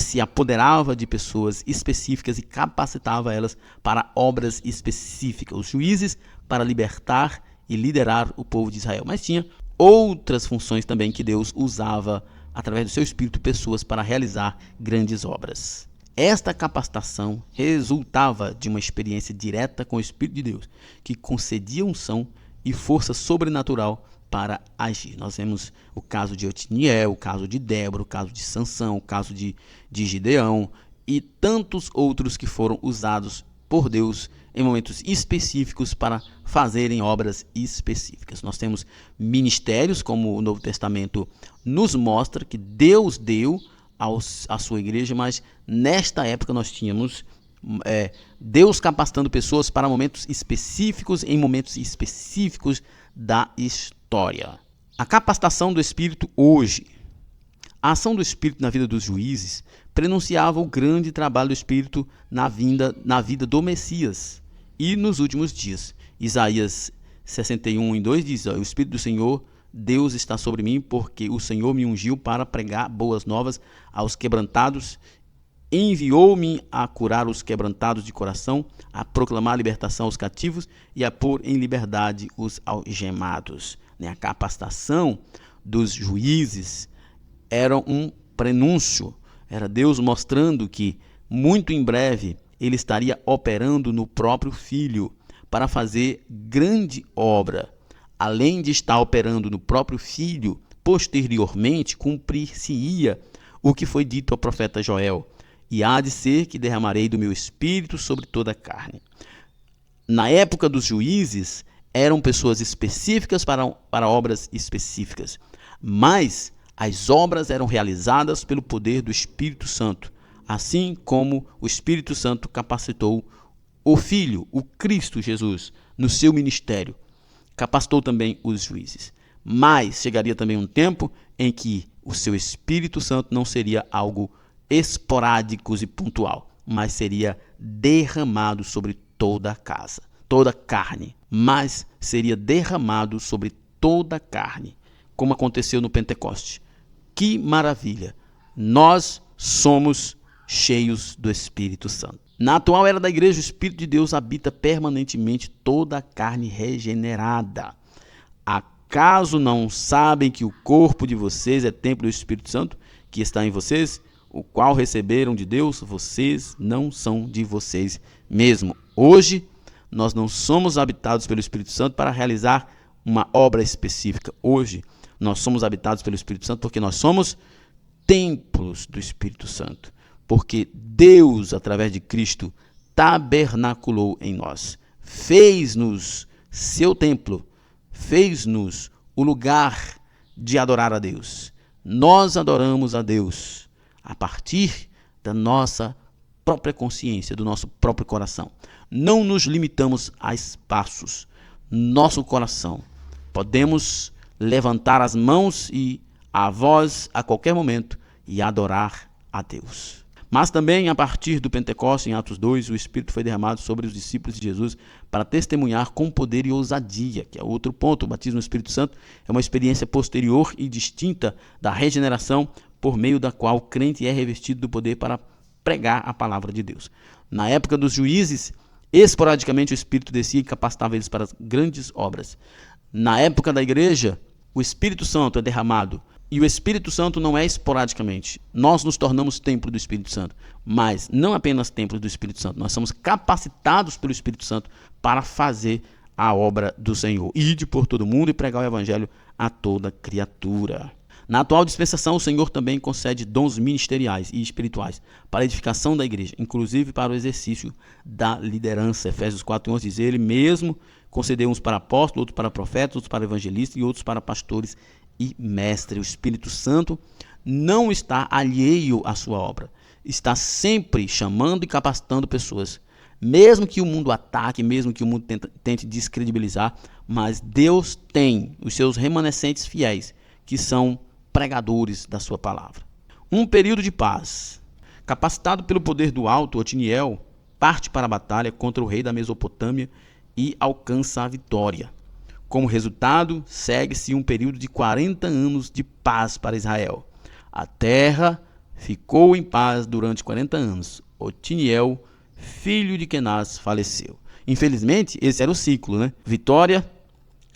se apoderava de pessoas específicas e capacitava elas para obras específicas. Os juízes para libertar e liderar o povo de Israel. Mas tinha outras funções também que Deus usava através do seu Espírito, pessoas para realizar grandes obras. Esta capacitação resultava de uma experiência direta com o Espírito de Deus, que concedia unção e força sobrenatural para agir. Nós vemos o caso de Otiniel, o caso de Débora, o caso de Sansão, o caso de Gideão e tantos outros que foram usados por Deus em momentos específicos para fazerem obras específicas. Nós temos ministérios, como o Novo Testamento nos mostra, que Deus deu à sua igreja, mas nesta época nós tínhamos Deus capacitando pessoas para momentos específicos, em momentos específicos da história. A capacitação do Espírito hoje. A ação do Espírito na vida dos juízes prenunciava o grande trabalho do Espírito na vida do Messias e nos últimos dias. Isaías 61:2 diz: o Espírito do Senhor, Deus está sobre mim, porque o Senhor me ungiu para pregar boas novas aos quebrantados Enviou-me a curar os quebrantados de coração, a proclamar a libertação aos cativos e a pôr em liberdade os algemados. A capacitação dos juízes era um prenúncio, era Deus mostrando que muito em breve ele estaria operando no próprio Filho para fazer grande obra. Além de estar operando no próprio Filho, posteriormente cumprir-se-ia o que foi dito ao profeta Joel: e há de ser que derramarei do meu espírito sobre toda a carne. Na época dos juízes, eram pessoas específicas para obras específicas, mas as obras eram realizadas pelo poder do Espírito Santo, assim como o Espírito Santo capacitou o Filho, o Cristo Jesus, no seu ministério. Capacitou também os juízes. Mas chegaria também um tempo em que o seu Espírito Santo não seria algo esporádico e pontual, mas seria derramado sobre toda a casa, toda a carne, mas seria derramado sobre toda a carne, como aconteceu no Pentecoste. Que maravilha! Nós somos cheios do Espírito Santo. Na atual era da igreja, o Espírito de Deus habita permanentemente toda a carne regenerada. Acaso não sabem que o corpo de vocês é templo do Espírito Santo, que está em vocês, o qual receberam de Deus? Vocês não são de vocês mesmo. Hoje, nós não somos habitados pelo Espírito Santo para realizar uma obra específica. Hoje, nós somos habitados pelo Espírito Santo porque nós somos templos do Espírito Santo. Porque Deus, através de Cristo, tabernaculou em nós. Fez-nos seu templo, fez-nos o lugar de adorar a Deus. Nós adoramos a Deus a partir da nossa própria consciência, do nosso próprio coração. Não nos limitamos a espaços. Nosso coração. Podemos levantar as mãos e a voz a qualquer momento e adorar a Deus. Mas também, a partir do Pentecostes, em Atos 2, o Espírito foi derramado sobre os discípulos de Jesus para testemunhar com poder e ousadia, que é outro ponto. O batismo no Espírito Santo é uma experiência posterior e distinta da regeneração, por meio da qual o crente é revestido do poder para pregar a palavra de Deus. Na época dos juízes, esporadicamente o Espírito descia e capacitava eles para as grandes obras. Na época da igreja, o Espírito Santo é derramado. E o Espírito Santo não é esporadicamente. Nós nos tornamos templo do Espírito Santo. Mas não apenas templo do Espírito Santo. Nós somos capacitados pelo Espírito Santo para fazer a obra do Senhor. Ide por todo mundo e pregar o evangelho a toda criatura. Na atual dispensação, o Senhor também concede dons ministeriais e espirituais para a edificação da igreja, inclusive para o exercício da liderança. Efésios 4:11 diz: ele mesmo concedeu uns para apóstolos, outros para profetas, outros para evangelistas e outros para pastores e mestres. O Espírito Santo não está alheio à sua obra. Está sempre chamando e capacitando pessoas. Mesmo que o mundo ataque, mesmo que o mundo tente descredibilizar, mas Deus tem os seus remanescentes fiéis, que são pregadores da sua palavra. Um período de paz. Capacitado pelo poder do alto, Otiniel parte para a batalha contra o rei da Mesopotâmia e alcança a vitória. Como resultado, segue-se um período de 40 anos de paz para Israel. A terra ficou em paz durante 40 anos. Otiniel, filho de Kenaz, faleceu. Infelizmente, esse era o ciclo, né? Vitória,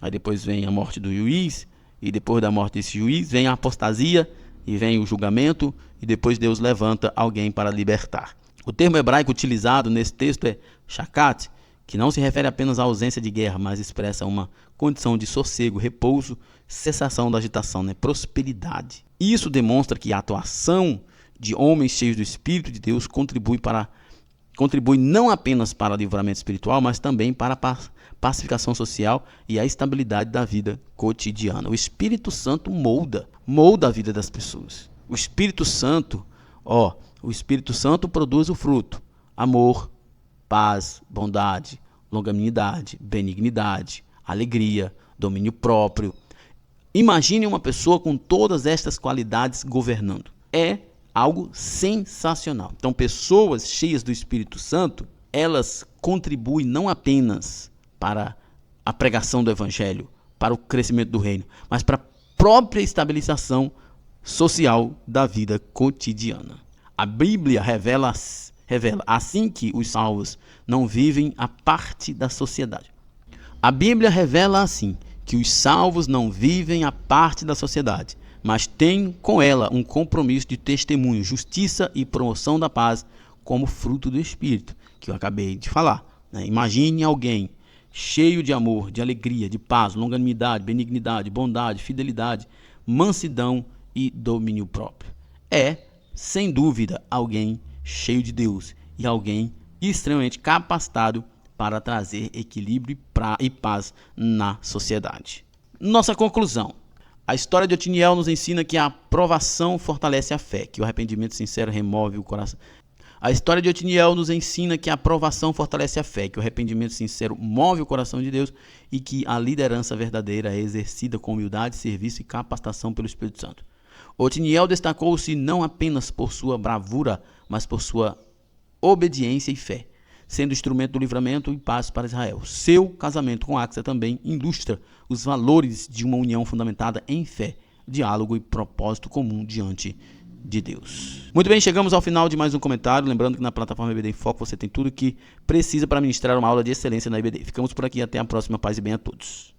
aí depois vem a morte do juiz, e depois da morte desse juiz vem a apostasia, e vem o julgamento, e depois Deus levanta alguém para libertar. O termo hebraico utilizado nesse texto é shakat, que não se refere apenas à ausência de guerra, mas expressa uma condição de sossego, repouso, cessação da agitação, prosperidade. Isso demonstra que a atuação de homens cheios do Espírito de Deus contribui não apenas para o livramento espiritual, mas também para a pacificação social e a estabilidade da vida cotidiana. O Espírito Santo molda a vida das pessoas. O Espírito Santo produz o fruto: amor, paz, bondade, longanimidade, benignidade, alegria, domínio próprio. Imagine uma pessoa com todas estas qualidades governando. É algo sensacional. Então, pessoas cheias do Espírito Santo, elas contribuem não apenas para a pregação do evangelho, para o crescimento do reino, mas para a própria estabilização social da vida cotidiana. A Bíblia revela assim que os salvos não vivem a parte da sociedade. A Bíblia revela assim que os salvos não vivem a parte da sociedade, mas têm com ela um compromisso de testemunho, justiça e promoção da paz como fruto do Espírito, que eu acabei de falar. Imagine alguém cheio de amor, de alegria, de paz, longanimidade, benignidade, bondade, fidelidade, mansidão e domínio próprio. É, sem dúvida, alguém cheio de Deus e alguém extremamente capacitado para trazer equilíbrio e paz na sociedade. Nossa conclusão. A história de Otiniel nos ensina que a aprovação fortalece a fé, que o arrependimento sincero remove o coração. A história de Otiniel nos ensina que a aprovação fortalece a fé, que o arrependimento sincero move o coração de Deus e que a liderança verdadeira é exercida com humildade, serviço e capacitação pelo Espírito Santo. Otiniel destacou-se não apenas por sua bravura, mas por sua obediência e fé, sendo instrumento do livramento e paz para Israel. Seu casamento com Axa também ilustra os valores de uma união fundamentada em fé, diálogo e propósito comum diante de Deus. Muito bem, chegamos ao final de mais um comentário. Lembrando que na plataforma IBD em Foco você tem tudo o que precisa para ministrar uma aula de excelência na IBD. Ficamos por aqui, até a próxima. Paz e bem a todos.